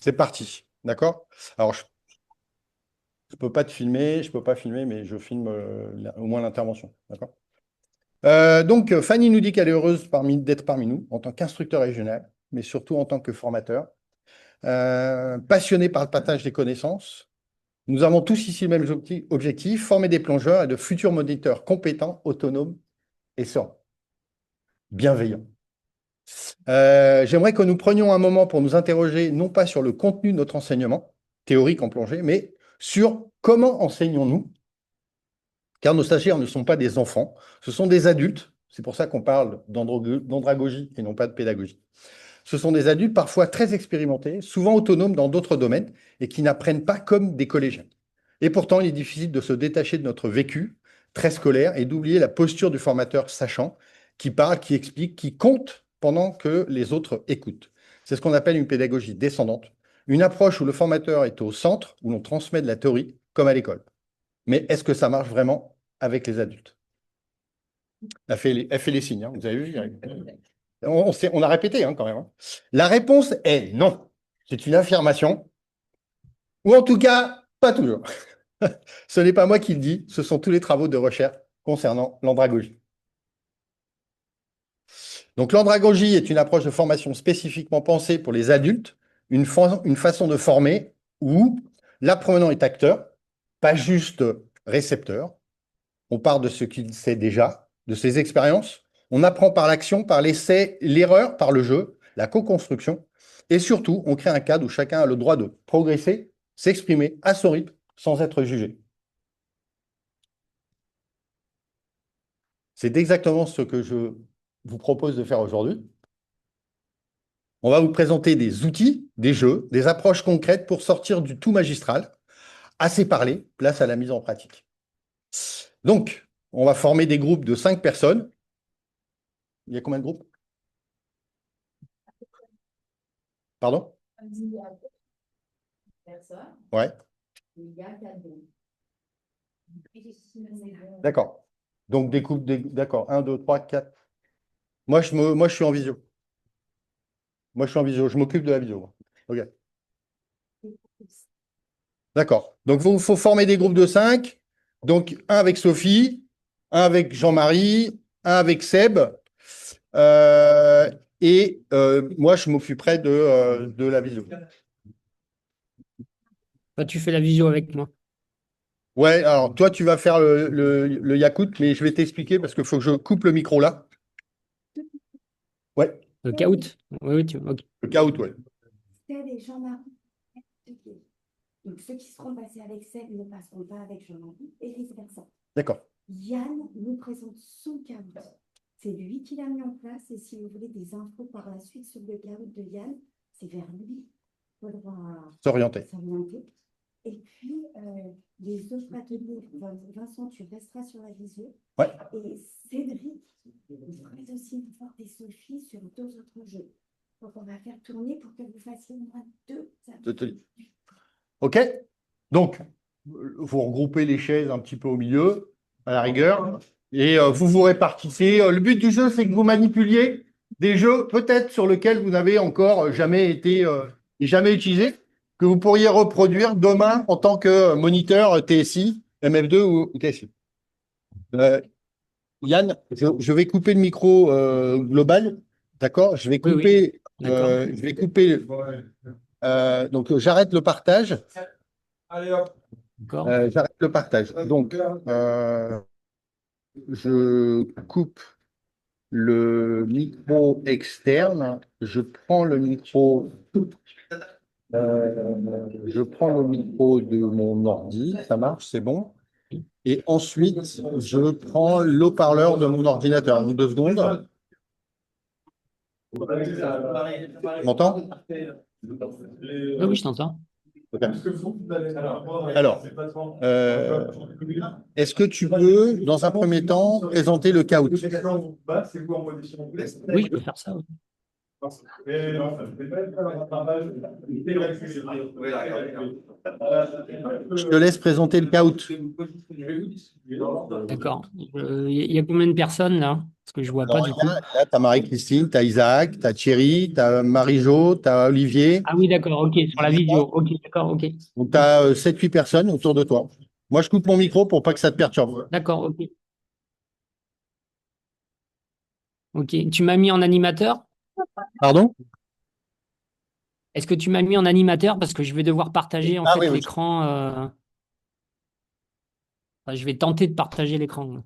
C'est parti, d'accord? Alors, je ne peux pas te filmer, je peux pas filmer, mais je filme au moins l'intervention, d'accord? Donc, Fanny nous dit qu'elle est heureuse d'être parmi nous en tant qu'instructeur régional, mais surtout en tant que formateur, passionnée par le partage des connaissances. Nous avons tous ici le même objectif, former des plongeurs et de futurs moniteurs compétents, autonomes et sereins, bienveillants. J'aimerais que nous prenions un moment pour nous interroger, non pas sur le contenu de notre enseignement, théorique en plongée, mais sur comment enseignons-nous, car nos stagiaires ne sont pas des enfants, ce sont des adultes. C'est pour ça qu'on parle d'andragogie et non pas de pédagogie. Ce sont des adultes parfois très expérimentés, souvent autonomes dans d'autres domaines et qui n'apprennent pas comme des collégiens. Et pourtant, il est difficile de se détacher de notre vécu très scolaire et d'oublier la posture du formateur sachant, qui parle, qui explique, qui compte pendant que les autres écoutent. C'est ce qu'on appelle une pédagogie descendante, une approche où le formateur est au centre, où l'on transmet de la théorie, comme à l'école. Mais est-ce que ça marche vraiment avec les adultes? Elle fait les signes, hein, vous avez vu? On a répété hein, quand même, hein. La réponse est non. C'est une affirmation, ou en tout cas, pas toujours. Ce n'est pas moi qui le dis, ce sont tous les travaux de recherche concernant l'andragogie. Donc l'andragogie est une approche de formation spécifiquement pensée pour les adultes, une façon de former où l'apprenant est acteur, pas juste récepteur. On part de ce qu'il sait déjà, de ses expériences. On apprend par l'action, par l'essai, l'erreur, par le jeu, la co-construction. Et surtout, on crée un cadre où chacun a le droit de progresser, s'exprimer à son rythme, sans être jugé. C'est exactement ce que je vous propose de faire aujourd'hui. On va vous présenter des outils, des jeux, des approches concrètes pour sortir du tout magistral. Assez parlé, place à la mise en pratique. Donc, on va former des groupes de 5 personnes. Il y a combien de groupes? Pardon? Ouais. D'accord. Donc, d'accord. Un, 2, 3, 4. Moi, je suis en visio. Moi, je suis en visio. Je m'occupe de la visio. OK. D'accord. Donc, il faut former des groupes de 5. Donc, un avec Sophie, un avec Jean-Marie, un avec Seb. Moi, je m'occuperai de la visio. Bah, tu fais la visio avec moi. Ouais, alors toi, tu vas faire le Yakout, mais je vais t'expliquer parce qu'il faut que je coupe le micro là. Ouais, Le caout. Oui, oui, ok. le Kahoot, ouais. Seb et Jean-Marie. Ok. Donc, ceux qui seront passés avec Seb ne passeront pas avec Jean-Marie et vice-versa. D'accord. Yann nous présente son caout. C'est lui qui l'a mis en place et si vous voulez des infos par la suite sur le caout de Yann, c'est vers lui qu'il faudra S'orienter. s'orienter. Et puis, les autres ateliers, Vincent, tu resteras sur la visio. Ouais. Et Cédric, vous pourrez aussi voir des Sophie sur deux autres jeux. Donc, on va faire tourner pour que vous fassiez au moins deux ateliers. OK? Donc, vous regroupez les chaises un petit peu au milieu, à la rigueur, et vous vous répartissez. Le but du jeu, c'est que vous manipuliez des jeux peut-être sur lesquels vous n'avez encore jamais été, jamais utilisé, que vous pourriez reproduire demain en tant que moniteur TSI, MF2 ou TSI. Yann, je vais couper le micro global, d'accord? Oui, oui, d'accord. Je vais couper. Donc, j'arrête le partage. D'accord. J'arrête le partage. Donc, je coupe le micro externe. Je prends le micro de mon ordi. Ça marche, c'est bon. Et ensuite, je prends l'haut-parleur de mon ordinateur. 2 secondes. Tu m'entends? Oui, oui, je t'entends. Ok. Alors, est-ce que tu peux, dans un premier temps, présenter le caout? Oui, je peux faire ça. Oui. Je te laisse présenter le caout. D'accord. Il y a combien de personnes là? Parce que je vois pas Alors, du coup. là, tu as Marie-Christine, tu as Isaac, tu as Thierry, tu as Marie-Jo, tu as Olivier. Ah oui, d'accord, ok, sur la vidéo. Ok, d'accord, ok. Donc, tu as 7-8 personnes autour de toi. Moi, je coupe mon micro pour pas que ça te perturbe. D'accord, ok. Ok. Tu m'as mis en animateur? Pardon? Est-ce que tu m'as mis en animateur? Parce que je vais devoir partager en Ah oui, fait oui. l'écran. Enfin, je vais tenter de partager l'écran.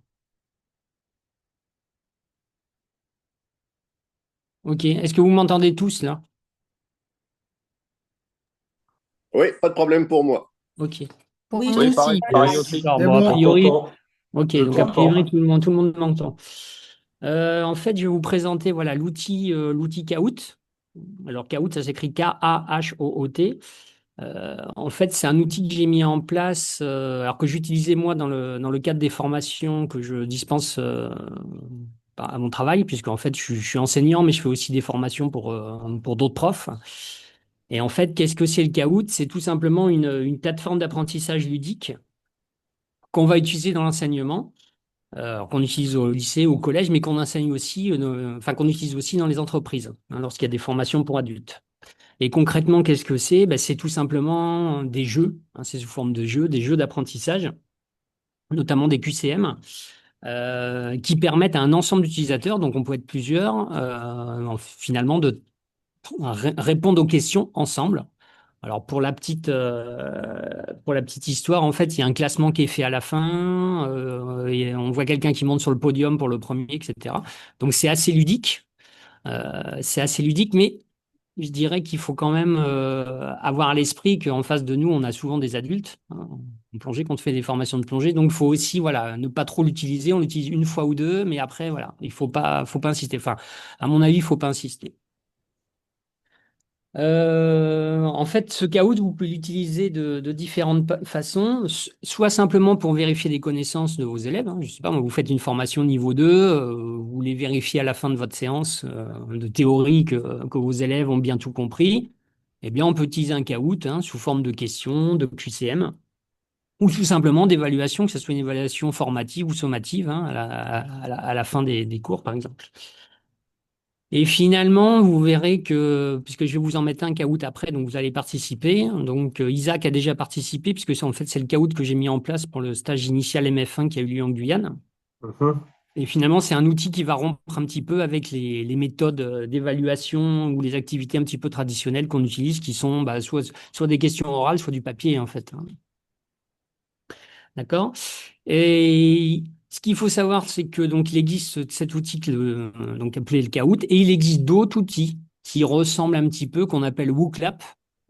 Ok. Est-ce que vous m'entendez tous là? Oui, pas de problème pour moi. Ok. Pour Oui, Oui, nous l'instant, pareil, aussi. pareil Yes. aussi. d'accord. C'est Bon, a bon. On priori, t'entend. ok. Je Donc a t'entends. priori, tout le monde m'entend. En fait, je vais vous présenter voilà l'outil Kahoot. Alors Kahoot, ça s'écrit Kahoot. En fait, c'est un outil que j'ai mis en place, alors que j'utilisais moi dans le cadre des formations que je dispense à mon travail, puisque en fait, je suis enseignant, mais je fais aussi des formations pour d'autres profs. Et en fait, qu'est-ce que c'est le Kahoot? C'est tout simplement une plateforme d'apprentissage ludique qu'on va utiliser dans l'enseignement, qu'on utilise au lycée, au collège, mais qu'on enseigne aussi, enfin qu'on utilise aussi dans les entreprises, hein, lorsqu'il y a des formations pour adultes. Et concrètement, qu'est-ce que c'est? Ben, c'est tout simplement des jeux, hein, c'est sous forme de jeux, des jeux d'apprentissage, notamment des QCM, qui permettent à un ensemble d'utilisateurs, donc on peut être plusieurs, finalement de répondre aux questions ensemble. Alors pour la petite histoire, en fait, il y a un classement qui est fait à la fin, et on voit quelqu'un qui monte sur le podium pour le premier, etc. Donc c'est assez ludique, mais je dirais qu'il faut quand même avoir à l'esprit qu'en face de nous, on a souvent des adultes, hein, en plongée, quand on fait des formations de plongée. Donc, il faut aussi, voilà, ne pas trop l'utiliser. On l'utilise une fois ou deux, mais après, voilà, il faut pas insister. Enfin, à mon avis, il faut pas insister. En fait, ce Kahoot, vous pouvez l'utiliser de différentes façons, soit simplement pour vérifier les connaissances de vos élèves, hein. Je sais pas, moi, vous faites une formation niveau 2, vous les vérifiez à la fin de votre séance de théorie que vos élèves ont bien tout compris. Eh bien, on peut utiliser un Kahoot, hein, sous forme de questions, de QCM, ou tout simplement d'évaluation, que ce soit une évaluation formative ou sommative, hein, à la fin des cours, par exemple. Et finalement, vous verrez que, puisque je vais vous en mettre un Kahoot après, donc vous allez participer. Donc Isaac a déjà participé, puisque en fait c'est le Kahoot que j'ai mis en place pour le stage initial MF1 qui a eu lieu en Guyane. Mhm. Et finalement, c'est un outil qui va rompre un petit peu avec les méthodes d'évaluation ou les activités un petit peu traditionnelles qu'on utilise, qui sont bah, soit des questions orales, soit du papier en fait, hein. D'accord? Et ce qu'il faut savoir, c'est que donc il existe cet outil donc appelé le Kahoot, et il existe d'autres outils qui ressemblent un petit peu, qu'on appelle WooClap,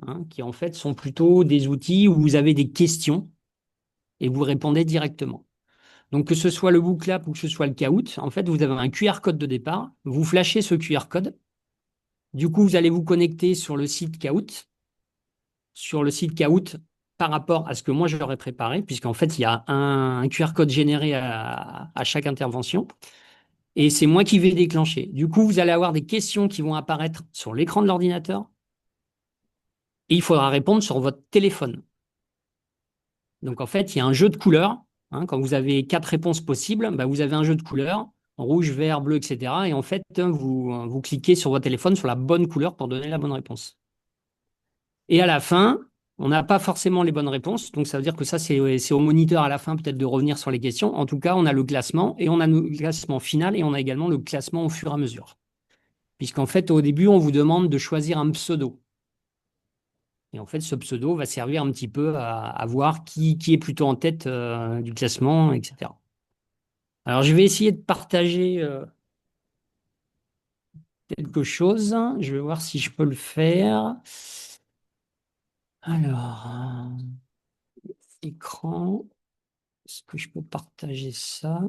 hein, qui en fait sont plutôt des outils où vous avez des questions et vous répondez directement. Donc que ce soit le WooClap ou que ce soit le Kahoot, en fait, vous avez un QR code de départ, vous flashez ce QR code, du coup, vous allez vous connecter sur le site Kahoot, par rapport à ce que moi j'aurais préparé, puisqu'en fait, il y a un QR code généré à chaque intervention, et c'est moi qui vais déclencher. Du coup, vous allez avoir des questions qui vont apparaître sur l'écran de l'ordinateur, et il faudra répondre sur votre téléphone. Donc, en fait, il y a un jeu de couleurs, hein. Quand vous avez 4 réponses possibles, bah, vous avez un jeu de couleurs, rouge, vert, bleu, etc. Et en fait, vous cliquez sur votre téléphone sur la bonne couleur pour donner la bonne réponse. Et à la fin, on n'a pas forcément les bonnes réponses. Donc, ça veut dire que ça, c'est au moniteur à la fin peut-être de revenir sur les questions. En tout cas, on a le classement et on a le classement final et on a également le classement au fur et à mesure. Puisqu'en fait, au début, on vous demande de choisir un pseudo. Et en fait, ce pseudo va servir un petit peu à voir qui est plutôt en tête du classement, etc. Alors, je vais essayer de partager quelque chose. Je vais voir si je peux le faire. Alors, écran. Est-ce que je peux partager ça?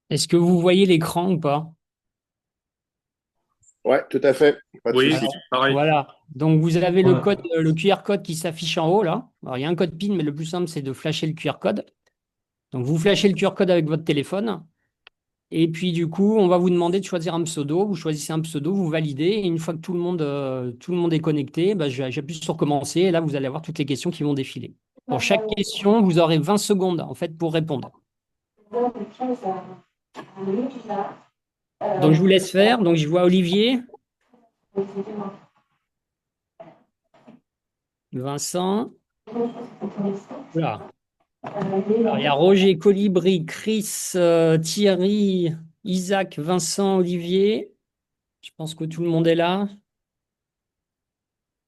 Est-ce que vous voyez l'écran ou pas? Ouais, tout à fait. Pas de Oui, souci. Alors, pareil. voilà. Donc, vous avez le Ouais. code, le QR code qui s'affiche en haut, là. Alors, il y a un code PIN, mais le plus simple, c'est de flasher le QR code. Donc, vous flashez le QR code avec votre téléphone. Et puis, du coup, on va vous demander de choisir un pseudo. Vous choisissez un pseudo, vous validez. Et une fois que tout le monde est connecté, bah, j'appuie sur commencer. Et là, vous allez avoir toutes les questions qui vont défiler. Pour chaque question, vous aurez 20 secondes, en fait, pour répondre. Donc, je vous laisse faire. Donc, je vois Olivier, Vincent. Voilà. Alors, il y a Roger, Colibri, Chris, Thierry, Isaac, Vincent, Olivier. Je pense que tout le monde est là.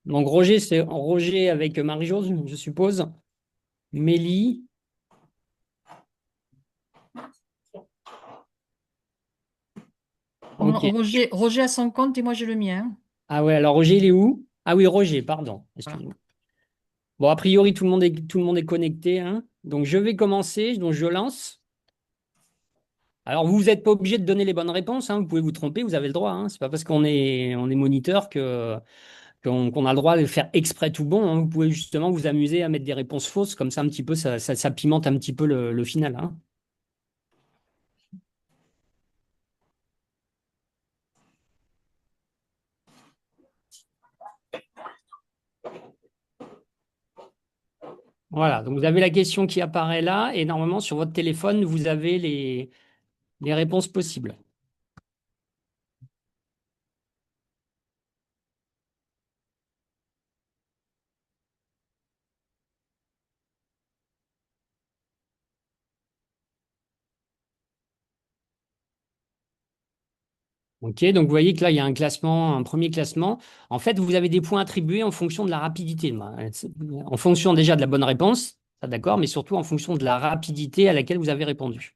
Donc Roger, c'est Roger avec Marie-Jose, je suppose. Mélie. Ok. Roger a son compte et moi j'ai le mien. Ah ouais, alors Roger, il est où? Ah oui, Roger, pardon. Voilà. Excusez-moi. Bon, a priori, tout le monde est connecté, hein. Donc je vais commencer, donc je lance. Alors vous n'êtes pas obligé de donner les bonnes réponses, hein. Vous pouvez vous tromper, vous avez le droit, hein. C'est pas parce on est moniteur qu'on a le droit de faire exprès tout bon, hein. Vous pouvez justement vous amuser à mettre des réponses fausses, comme ça un petit peu, ça pimente un petit peu le final, hein. Voilà, donc vous avez la question qui apparaît là, et normalement sur votre téléphone, vous avez les réponses possibles. Ok, donc vous voyez que là, il y a un classement, un premier classement. En fait, vous avez des points attribués en fonction de la rapidité. En fonction déjà de la bonne réponse, ça d'accord, mais surtout en fonction de la rapidité à laquelle vous avez répondu.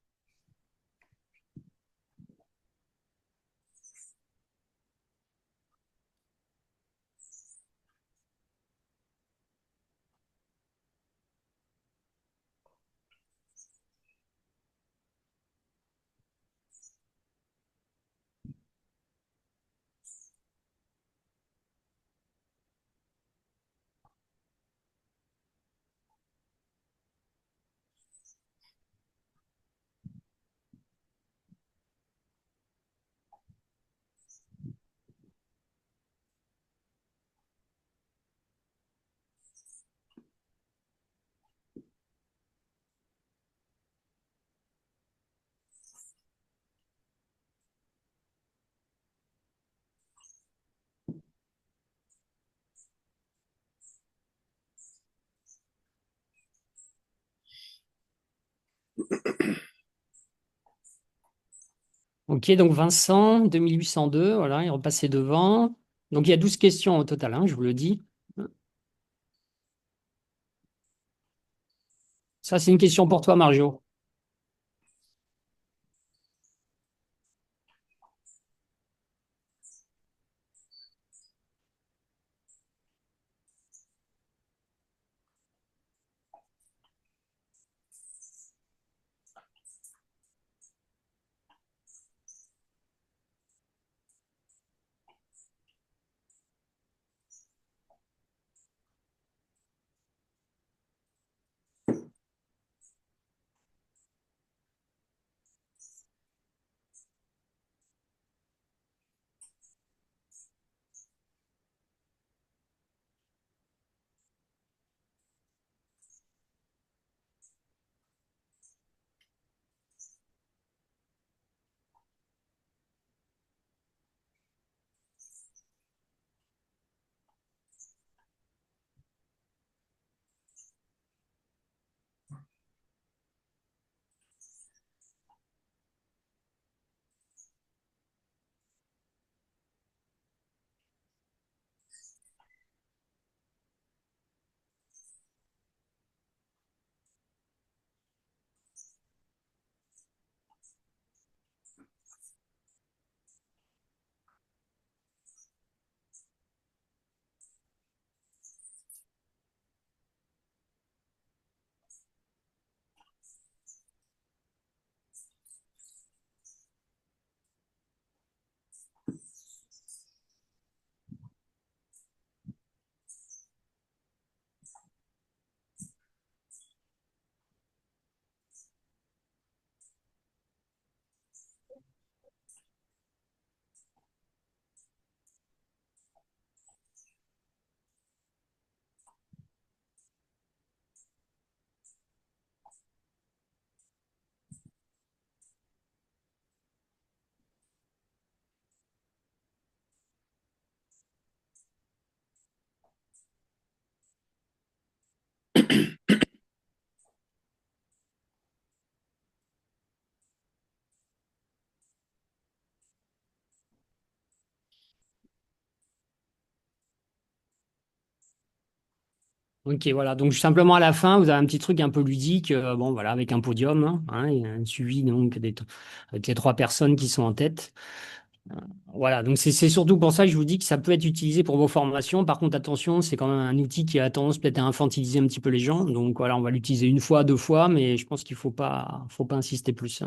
Ok, donc Vincent, 2802, voilà, il est repassé devant. Donc il y a 12 questions au total, hein, je vous le dis. Ça, c'est une question pour toi, Marjo. Ok, voilà. Donc simplement à la fin, vous avez un petit truc un peu ludique, bon voilà, avec un podium, hein, et un suivi donc avec les trois personnes qui sont en tête. Voilà, donc c'est surtout pour ça que je vous dis que ça peut être utilisé pour vos formations. Par contre, attention, c'est quand même un outil qui a tendance peut-être à infantiliser un petit peu les gens. Donc voilà, on va l'utiliser une fois, deux fois, mais je pense qu'il faut pas insister plus.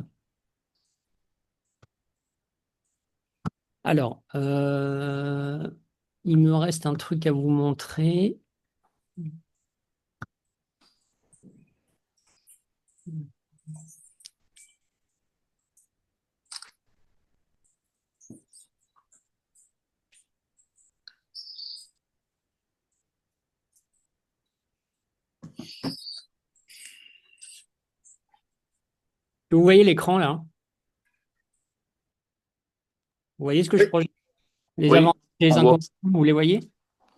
Alors, il me reste un truc à vous montrer. Vous voyez l'écran là? Vous voyez ce que je Oui, projette? Les Oui, avantages, les on voit. inconvénients, vous les voyez?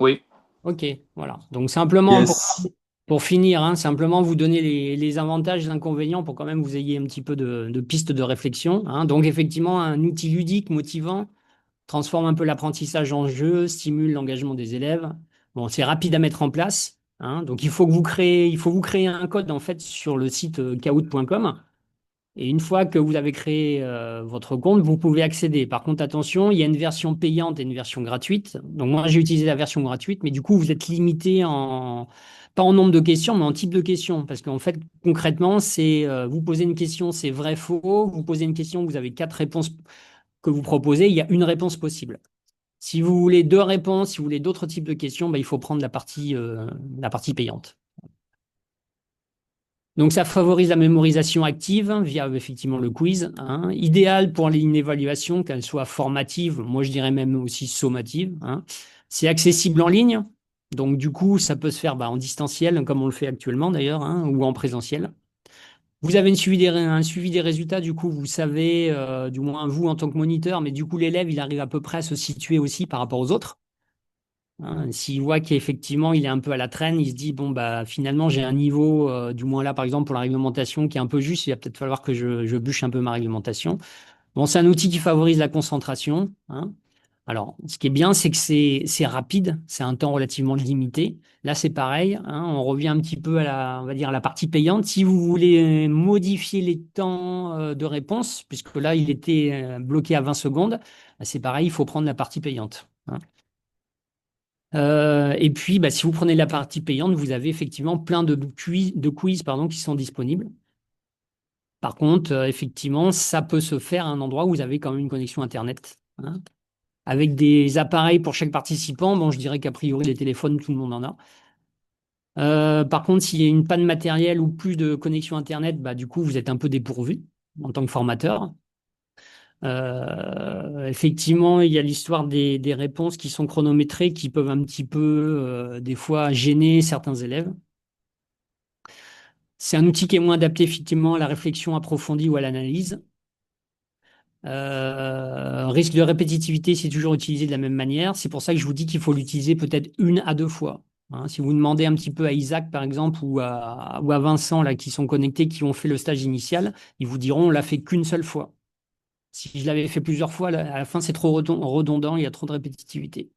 Oui. Ok, voilà. Donc simplement Yes. pour finir, hein, simplement vous donner les avantages et les inconvénients pour quand même vous ayez un petit peu de pistes de réflexion, hein. Donc effectivement, un outil ludique, motivant, transforme un peu l'apprentissage en jeu, stimule l'engagement des élèves. Bon, c'est rapide à mettre en place, hein. Donc il faut vous créer un code en fait sur le site kahoot.com. Et une fois que vous avez créé votre compte, vous pouvez accéder. Par contre, attention, il y a une version payante et une version gratuite. Donc moi, j'ai utilisé la version gratuite, mais du coup, vous êtes limité pas en nombre de questions, mais en type de questions. Parce qu'en fait, concrètement, c'est vous posez une question, c'est vrai, faux. Vous posez une question, vous avez quatre réponses que vous proposez, il y a une réponse possible. Si vous voulez deux réponses, si vous voulez d'autres types de questions, ben, il faut prendre la partie payante. Donc, ça favorise la mémorisation active via effectivement le quiz, hein. Idéal pour une évaluation, qu'elle soit formative, moi je dirais même aussi sommative, hein. C'est accessible en ligne, donc du coup ça peut se faire en distanciel, comme on le fait actuellement d'ailleurs, hein, ou en présentiel. Vous avez un suivi des résultats, du coup vous savez, du moins vous en tant que moniteur, mais du coup l'élève il arrive à peu près à se situer aussi par rapport aux autres. Hein, s'il voit qu'effectivement il est un peu à la traîne, il se dit bon bah finalement j'ai un niveau, du moins là par exemple pour la réglementation qui est un peu juste, il va peut-être falloir que je bûche un peu ma réglementation. Bon, c'est un outil qui favorise la concentration, hein. Alors, ce qui est bien, c'est que c'est rapide, c'est un temps relativement limité. Là, c'est pareil, hein, on revient un petit peu à on va dire à la partie payante. Si vous voulez modifier les temps de réponse, puisque là, il était bloqué à 20 secondes, bah, c'est pareil, il faut prendre la partie payante, hein. Et puis, si vous prenez la partie payante, vous avez effectivement plein de quiz, pardon, qui sont disponibles. Par contre, effectivement, ça peut se faire à un endroit où vous avez quand même une connexion Internet, hein. Avec des appareils pour chaque participant, bon, je dirais qu'a priori, les téléphones, tout le monde en a. Par contre, s'il y a une panne matérielle ou plus de connexion Internet, du coup, vous êtes un peu dépourvu en tant que formateur. Effectivement, il y a l'histoire des réponses qui sont chronométrées, qui peuvent un petit peu, des fois, gêner certains élèves. C'est un outil qui est moins adapté, effectivement, à la réflexion approfondie ou à l'analyse. Risque de répétitivité, c'est toujours utilisé de la même manière. C'est pour ça que je vous dis qu'il faut l'utiliser peut-être une à deux fois, hein. Si vous demandez un petit peu à Isaac, par exemple, ou à Vincent, là, qui sont connectés, qui ont fait le stage initial, ils vous diront on l'a fait qu'une seule fois. Si je l'avais fait plusieurs fois, à la fin, c'est trop redondant, il y a trop de répétitivité.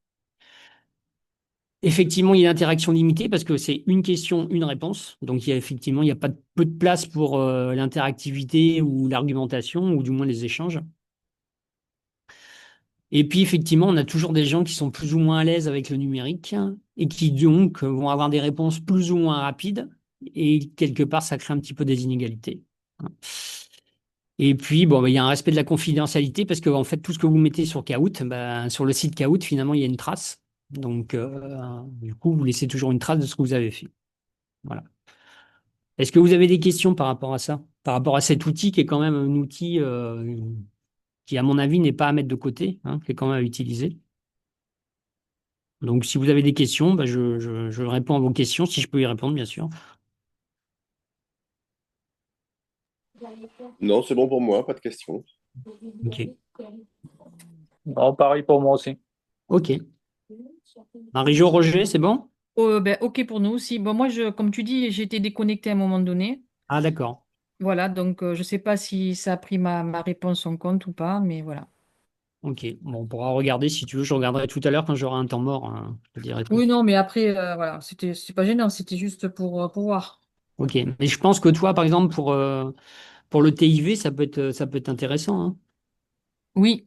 Effectivement, il y a l'interaction limitée parce que c'est une question, une réponse. Donc, effectivement, il n'y a pas peu de place pour l'interactivité ou l'argumentation, ou du moins les échanges. Et puis, effectivement, on a toujours des gens qui sont plus ou moins à l'aise avec le numérique et qui, donc, vont avoir des réponses plus ou moins rapides. Et quelque part, ça crée un petit peu des inégalités. Et puis, bon, il y a un respect de la confidentialité parce que, en fait, tout ce que vous mettez sur Kahoot, sur le site Kahoot, finalement, il y a une trace. Donc, du coup, vous laissez toujours une trace de ce que vous avez fait. Voilà. Est-ce que vous avez des questions par rapport à ça? Par rapport à cet outil qui est quand même un outil qui, à mon avis, n'est pas à mettre de côté, hein, qui est quand même à utiliser. Donc, si vous avez des questions, je réponds à vos questions, si je peux y répondre, bien sûr. Non, c'est bon pour moi, pas de questions. Ok. Non, pareil pour moi aussi. Ok. Marie-Jo, Roger, c'est bon? Ok pour nous aussi. Bon, moi, comme tu dis, j'ai été déconnectée à un moment donné. Ah, d'accord. Voilà, donc je ne sais pas si ça a pris ma réponse en compte ou pas, mais voilà. Ok, bon, on pourra regarder si tu veux. Je regarderai tout à l'heure quand j'aurai un temps mort, hein. Je te dirai tout. Oui, non, mais après, voilà, c'est pas gênant, c'était juste pour voir. Ok, mais je pense que toi, par exemple, pour le TIV, ça peut être intéressant, hein. Oui.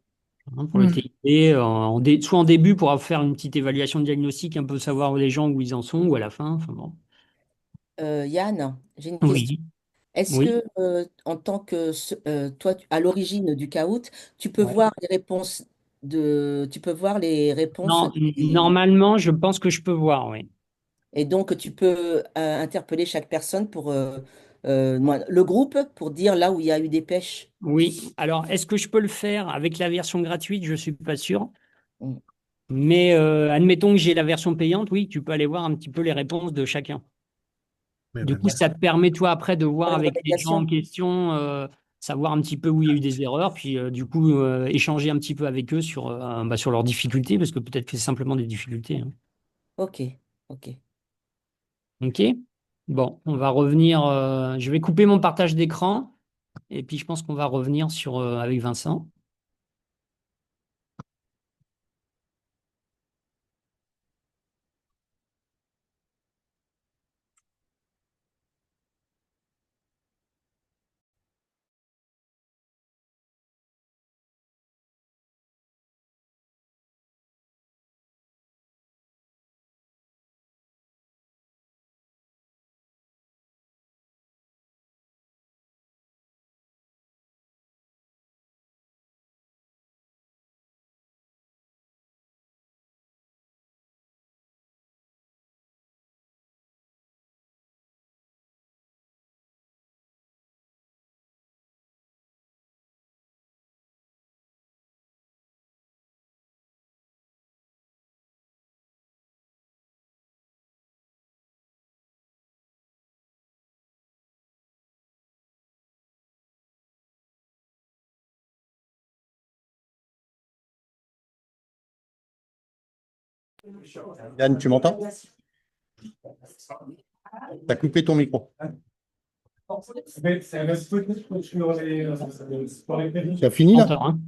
Pour le Hmm. TIV, soit en début pour faire une petite évaluation de diagnostic, un peu savoir les gens où ils en sont, ou à la fin. Enfin bon. Yann, j'ai une question. Oui, Est-ce oui. que, en tant que toi, à l'origine du caout, tu peux Ouais. voir les réponses tu peux voir les réponses Non, normalement, je pense que je peux voir, oui. et donc tu peux interpeller chaque personne pour le groupe pour dire là où il y a eu des pêches. Oui. Alors, est-ce que je peux le faire avec la version gratuite? Je suis pas sûr. Mm. Mais admettons que j'ai la version payante, oui, tu peux aller voir un petit peu les réponses de chacun. Mais Du ben, coup, ça te permet, toi, après, de voir Pas une avec les gens en relégation. question, savoir un petit peu où il y a eu des erreurs, puis du coup, échanger un petit peu avec eux sur leurs difficultés, parce que peut-être que c'est simplement des difficultés, hein. Ok, ok. OK? Bon, on va revenir. Je vais couper mon partage d'écran, et puis je pense qu'on va revenir avec Vincent. Yann, tu m'entends? Tu as coupé ton micro. Tu as fini là? Encore, hein.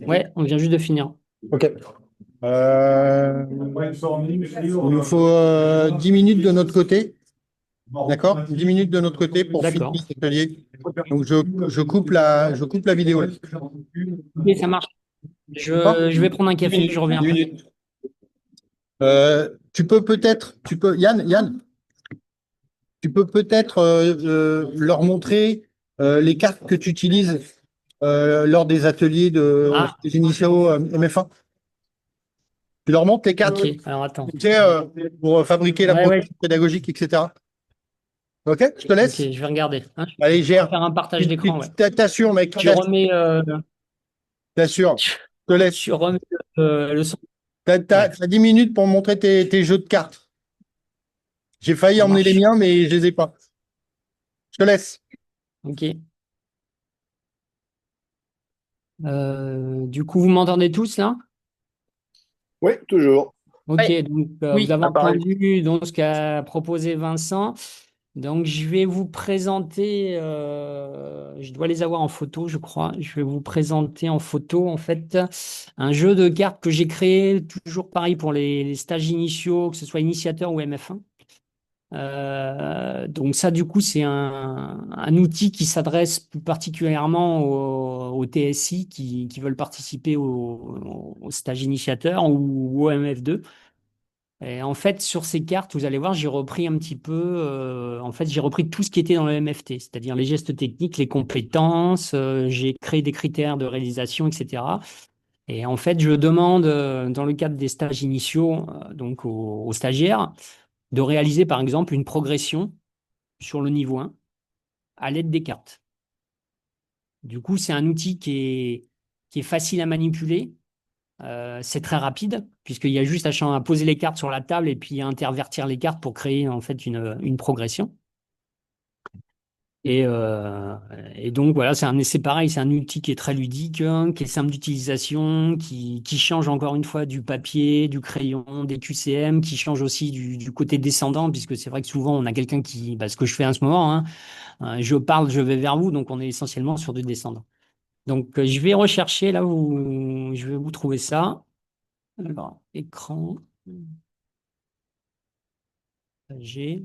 Ouais, on vient juste de finir. Ok. Il nous faut 10 minutes de notre côté. D'accord? 10 minutes de notre côté pour finir D'accord. cet atelier. Donc je coupe la vidéo là. Ok, ça marche. D'accord? Je vais prendre un 10 café, je minutes. reviens 10 après. minutes. Yann, tu peux peut-être leur montrer les cartes que tu utilises lors des ateliers Ah, des initiaux MF1. Tu leur montres les cartes, ok. Alors attends. tu sais, pour fabriquer la Ouais, ouais. progression pédagogique, etc. Ok, je te Ok, laisse. je vais regarder, hein. Allez, Je vais gère. faire un partage d'écran, ouais. T'assures, mec. Tu remets, T'assures. Je te laisse. tu remets le son. Ouais, T'as 10 minutes pour montrer tes jeux de cartes. J'ai failli ça emmener les marche. miens, mais je les ai pas. Je te laisse. Ok. Du coup, vous m'entendez tous là? Oui, toujours. Ok, Ouais. donc vous Oui. avez Ah, pareil. entendu donc, ce qu'a proposé Vincent. Donc je vais vous présenter, je dois les avoir en photo, je crois. Je vais vous présenter en photo en fait un jeu de cartes que j'ai créé, toujours pareil pour les stages initiaux, que ce soit initiateur ou MF1. Donc ça, du coup, c'est un outil qui s'adresse plus particulièrement aux TSI qui veulent participer au stage initiateur ou au MF2. Et en fait, sur ces cartes, vous allez voir, j'ai repris un petit peu, en fait, j'ai repris tout ce qui était dans le MFT, c'est-à-dire les gestes techniques, les compétences, j'ai créé des critères de réalisation, etc. Et en fait, je demande, dans le cadre des stages initiaux, donc aux stagiaires, de réaliser, par exemple, une progression sur le niveau 1 à l'aide des cartes. Du coup, c'est un outil qui est facile à manipuler. C'est très rapide, puisqu'il y a juste à poser les cartes sur la table et puis à intervertir les cartes pour créer en fait une progression. Et, euh, et donc voilà, c'est pareil, c'est un outil qui est très ludique, hein, qui est simple d'utilisation, qui change encore une fois du papier, du crayon, des QCM, qui change aussi du côté descendant, puisque c'est vrai que souvent on a quelqu'un ce que je fais en ce moment, hein, je parle, je vais vers vous, donc on est essentiellement sur du descendant. Donc, je vais rechercher là où je vais vous trouver ça. Alors, écran, G.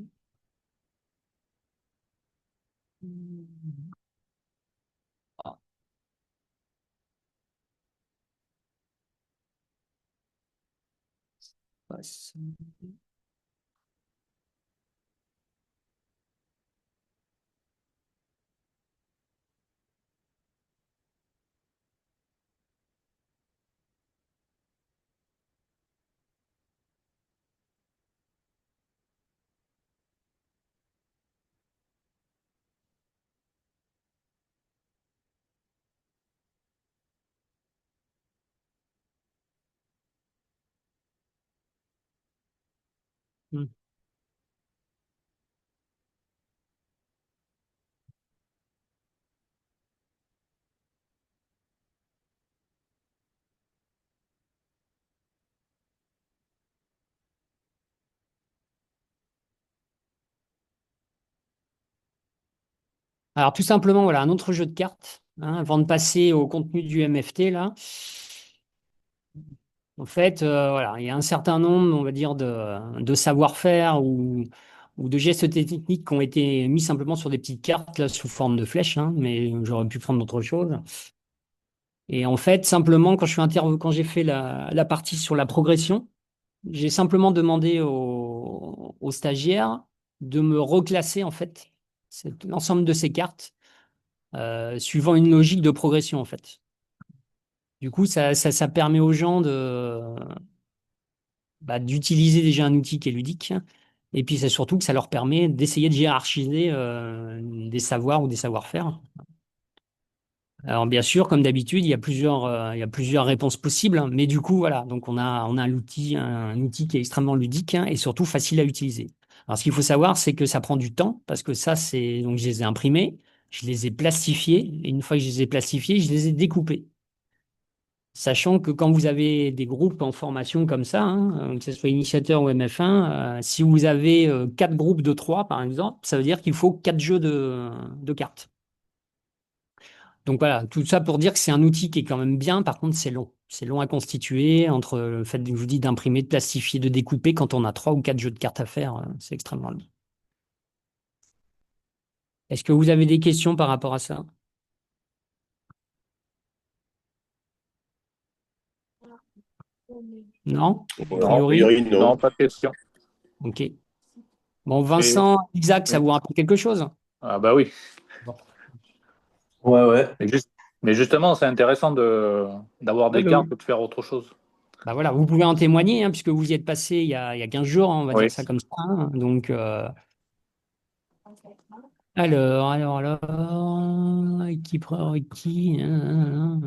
Ah, passe. Hmm. Alors, tout simplement, voilà, un autre jeu de cartes, hein, avant de passer au contenu du MFT, là. En fait, voilà, il y a un certain nombre, on va dire, de savoir-faire ou de gestes techniques qui ont été mis simplement sur des petites cartes là, sous forme de flèches, hein, mais j'aurais pu prendre d'autres choses. Et en fait, simplement, quand j'ai fait la partie sur la progression, j'ai simplement demandé aux stagiaires de me reclasser en fait l'ensemble de ces cartes suivant une logique de progression en fait. Du coup, ça permet aux gens d'utiliser déjà un outil qui est ludique. Et puis, c'est surtout que ça leur permet d'essayer de hiérarchiser des savoirs ou des savoir-faire. Alors, bien sûr, comme d'habitude, il y a plusieurs réponses possibles, hein, mais du coup, voilà. Donc, on a un outil qui est extrêmement ludique, hein, et surtout facile à utiliser. Alors, ce qu'il faut savoir, c'est que ça prend du temps parce que donc, je les ai imprimés, je les ai plastifiés, et une fois que je les ai plastifiés, je les ai découpés. Sachant que quand vous avez des groupes en formation comme ça, hein, que ce soit initiateur ou MF1, si vous avez 4 groupes de 3, par exemple, ça veut dire qu'il faut 4 jeux de cartes. Donc voilà, tout ça pour dire que c'est un outil qui est quand même bien, par contre c'est long. C'est long à constituer entre le fait, je vous dis, d'imprimer, de plastifier, de découper. Quand on a 3 ou 4 jeux de cartes à faire, c'est extrêmement long. Est-ce que vous avez des questions par rapport à ça? Non? A Ouais, a priori? priori, Non, non. pas de question. Ok. Bon, Et, Vincent, Isaac, ça oui. vous rappelle quelque chose? Ah bah oui. Ouais, ouais. Mais, mais justement, c'est intéressant d'avoir Ouais, des bah cartes oui. ou de faire autre chose. Bah voilà, vous pouvez en témoigner, hein, puisque vous y êtes passé il y a 15 jours, hein, on va Oui. dire ça comme ça, hein. Donc, équipe prérequis, hein,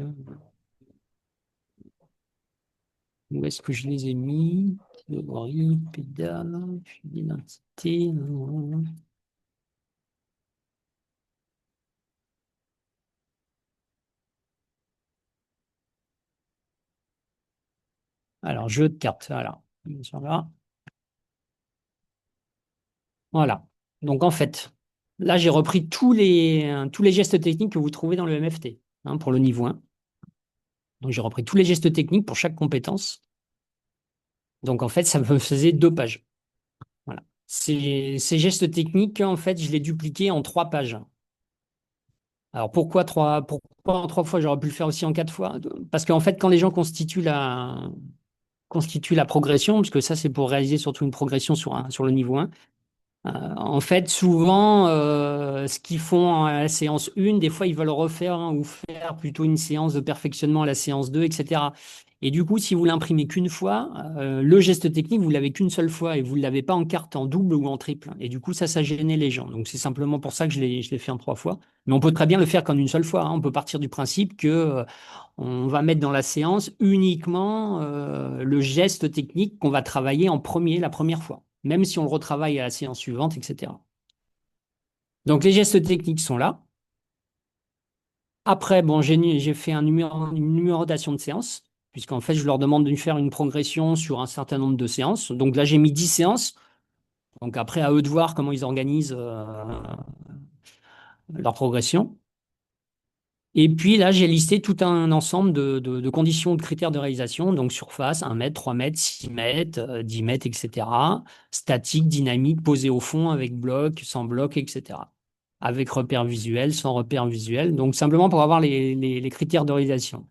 où est-ce que je les ai mis? Théorie, pédale, identité. Alors, jeu de cartes, voilà. Bien sûr, là. Voilà. Donc, en fait, là, j'ai repris tous les gestes techniques que vous trouvez dans le MFT, hein, pour le niveau 1. Donc, j'ai repris tous les gestes techniques pour chaque compétence. Donc, en fait, ça me faisait 2 pages. Voilà. Ces gestes techniques, en fait, je les dupliquais en 3 pages. Alors, pourquoi en 3 fois? J'aurais pu le faire aussi en 4 fois. Parce qu'en fait, quand les gens constituent la progression, parce que ça, c'est pour réaliser surtout une progression sur le niveau 1. En fait, souvent, ce qu'ils font à la séance 1, des fois, ils veulent refaire, hein, ou faire plutôt une séance de perfectionnement à la séance 2, etc. Et du coup, si vous l'imprimez qu'une fois, le geste technique, vous l'avez qu'une seule fois et vous ne l'avez pas en carte en double ou en triple. Et du coup, ça gênait les gens. Donc, c'est simplement pour ça que je l'ai fait en 3 fois. Mais on peut très bien le faire qu'en une seule fois, hein. On peut partir du principe que on va mettre dans la séance uniquement le geste technique qu'on va travailler en premier la première fois, même si on le retravaille à la séance suivante, etc. Donc les gestes techniques sont là. Après, bon, j'ai fait une numérotation de séances, puisqu'en fait, je leur demande de faire une progression sur un certain nombre de séances. Donc là, j'ai mis 10 séances. Donc après, à eux de voir comment ils organisent leur progression. Et puis là, j'ai listé tout un ensemble de conditions, de critères de réalisation, donc surface, 1 mètre, 3 mètres, 6 mètres, 10 mètres, etc. Statique, dynamique, posé au fond, avec bloc, sans bloc, etc. Avec repère visuel, sans repère visuel. Donc simplement pour avoir les critères de réalisation.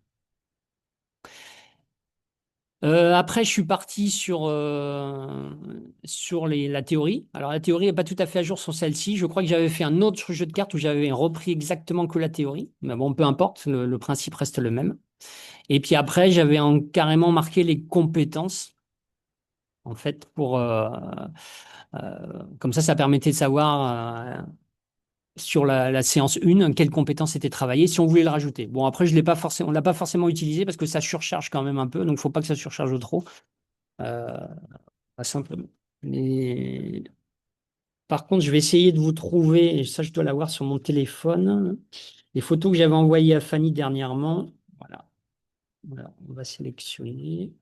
Après, je suis parti sur la théorie. Alors, la théorie n'est pas tout à fait à jour sur celle-ci. Je crois que j'avais fait un autre jeu de cartes où j'avais repris exactement que la théorie. Mais bon, peu importe, le principe reste le même. Et puis après, j'avais carrément marqué les compétences, en fait, comme ça permettait de savoir sur la séance 1 quelles compétences étaient travaillées si on voulait le rajouter. Bon, après, on ne l'a pas forcément utilisé parce que ça surcharge quand même un peu, donc il ne faut pas que ça surcharge trop. Euh, Pas simplement. Mais par contre, je vais essayer de vous trouver, et ça, je dois l'avoir sur mon téléphone, les photos que j'avais envoyées à Fanny dernièrement. Voilà. Voilà, on va sélectionner.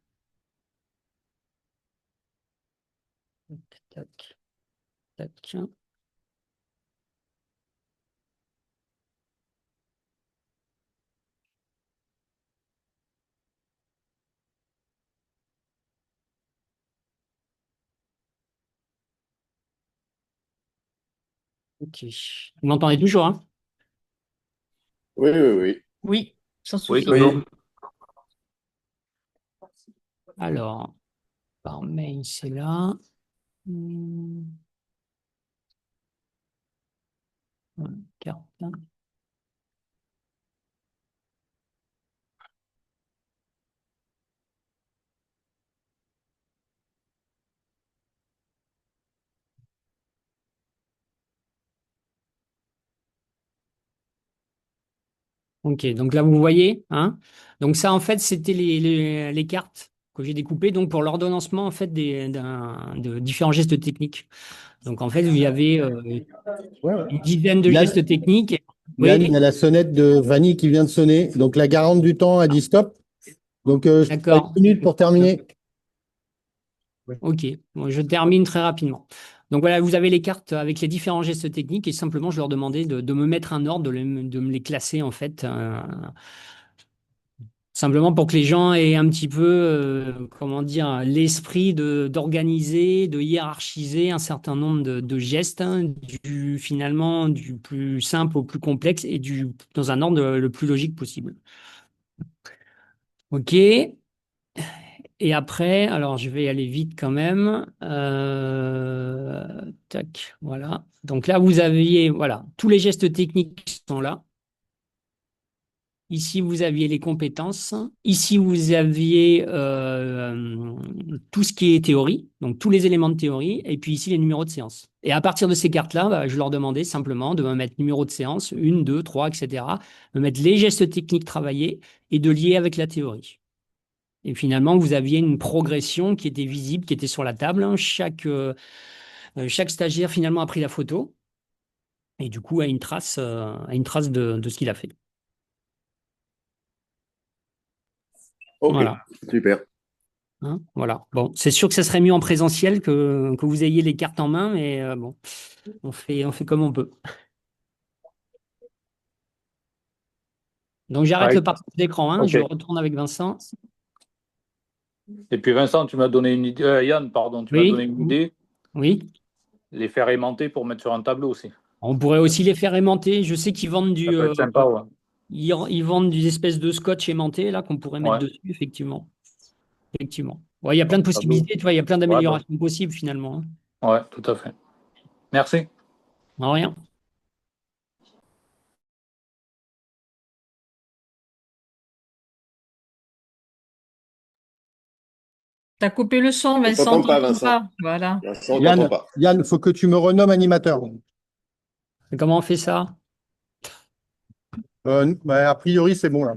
Tac, tac, tac. Ok. Vous m'entendez toujours, hein? Oui, oui, oui. Oui, ça Oui, suffit. toujours. Oui. Alors, par mail, c'est là. Voilà, carte. Ok, donc là, vous voyez, hein? Donc ça, en fait, c'était les cartes que j'ai découpées donc pour l'ordonnancement en fait de différents gestes techniques. Donc en fait, il y avait Ouais, ouais. une dizaine de Yann, gestes techniques. Yann, il y a Oui, la sonnette de Vanny qui vient de sonner. Donc la garante du temps a dit stop. Donc je te laisse d'accord. 1 minute pour terminer. Ok, bon, je termine très rapidement. Donc voilà, vous avez les cartes avec les différents gestes techniques et simplement, je leur demandais de me mettre un ordre, de me les classer en fait. Simplement pour que les gens aient un petit peu, comment dire, l'esprit d'organiser, de hiérarchiser un certain nombre de gestes, hein, finalement du plus simple au plus complexe et dans un ordre le plus logique possible. Ok. Et après, alors je vais aller vite quand même. Tac, voilà. Donc là, vous aviez, voilà, tous les gestes techniques sont là. Ici, vous aviez les compétences. Ici, vous aviez tout ce qui est théorie, donc tous les éléments de théorie. Et puis ici, les numéros de séance. Et à partir de ces cartes-là, bah, je leur demandais simplement de me mettre numéro de séance, 1, 2, 3, etc. De mettre les gestes techniques travaillés et de lier avec la théorie. Et finalement, vous aviez une progression qui était visible, qui était sur la table, hein. Chaque stagiaire, finalement, a pris la photo et du coup, a une trace de ce qu'il a fait. Ok, Voilà. super. Hein, voilà. Bon, c'est sûr que ça serait mieux en présentiel que vous ayez les cartes en main, mais bon, on fait comme on peut. Donc j'arrête Ouais, le partage d'écran, hein, ok. je retourne avec Vincent. Et puis Vincent, tu m'as donné une idée. Yann, pardon, tu m'as donné Oui, une idée. oui. Les faire aimanter pour mettre sur un tableau aussi. On pourrait aussi les faire aimanter. Je sais qu'ils vendent Ça peut être sympa, ouais. ils vendent des espèces de scotch aimanté là qu'on pourrait mettre Ouais, dessus, effectivement. Effectivement. Ouais, il y a sur plein un de tableau. possibilités, tu vois, il y a plein Ouais, bah, d'améliorations possibles finalement, hein. ouais, tout à fait. Merci. Non, rien. T'as coupé le son, On Vincent, on t'entend pas, t'entend Vincent. pas. Voilà. Vincent, on t'entend pas. Yann, faut que tu me renommes animateur. Et comment on fait ça? Bah, a priori, c'est bon là.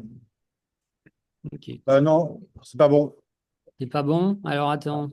Ok. Non, c'est pas bon. C'est pas bon? Alors attends.